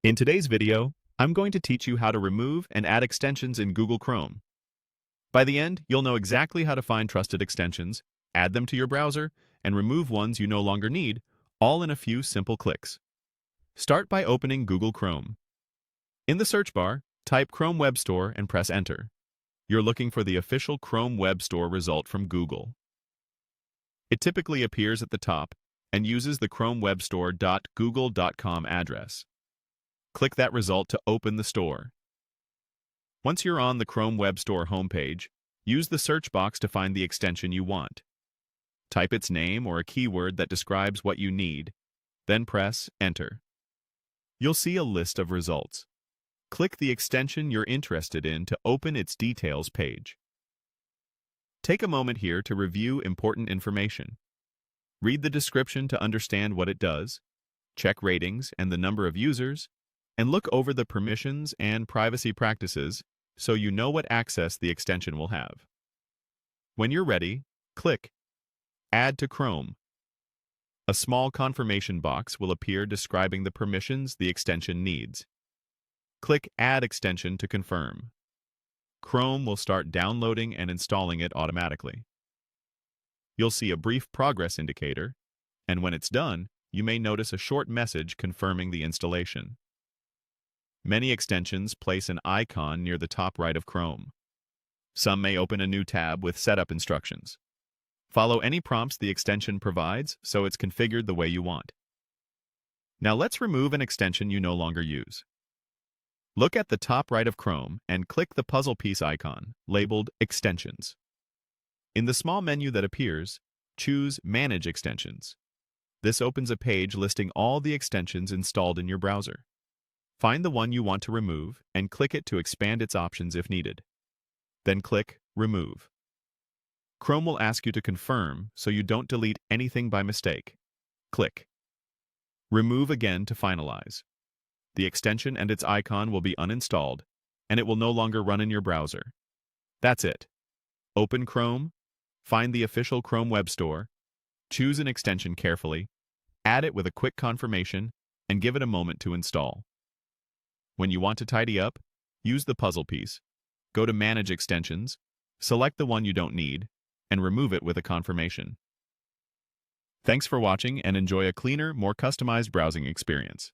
In today's video, I'm going to teach you how to remove and add extensions in Google Chrome. By the end, you'll know exactly how to find trusted extensions, add them to your browser, and remove ones you no longer need, all in a few simple clicks. Start by opening Google Chrome. In the search bar, type Chrome Web Store and press Enter. You're looking for the official Chrome Web Store result from Google. It typically appears at the top and uses the chromewebstore.google.com address. Click that result to open the store. Once you're on the Chrome Web Store homepage, use the search box to find the extension you want. Type its name or a keyword that describes what you need, then press Enter. You'll see a list of results. Click the extension you're interested in to open its details page. Take a moment here to review important information. Read the description to understand what it does, check ratings and the number of users, and look over the permissions and privacy practices so you know what access the extension will have. When you're ready, click Add to Chrome. A small confirmation box will appear describing the permissions the extension needs. Click Add Extension to confirm. Chrome will start downloading and installing it automatically. You'll see a brief progress indicator, and when it's done, you may notice a short message confirming the installation. Many extensions place an icon near the top right of Chrome. Some may open a new tab with setup instructions. Follow any prompts the extension provides so it's configured the way you want. Now let's remove an extension you no longer use. Look at the top right of Chrome and click the puzzle piece icon labeled Extensions. In the small menu that appears, choose Manage Extensions. This opens a page listing all the extensions installed in your browser. Find the one you want to remove and click it to expand its options if needed. Then click Remove. Chrome will ask you to confirm so you don't delete anything by mistake. Click Remove again to finalize. The extension and its icon will be uninstalled, and it will no longer run in your browser. That's it. Open Chrome, find the official Chrome Web Store, choose an extension carefully, add it with a quick confirmation, and give it a moment to install. When you want to tidy up, use the puzzle piece. Go to Manage Extensions, select the one you don't need, and remove it with a confirmation. Thanks for watching and enjoy a cleaner, more customized browsing experience.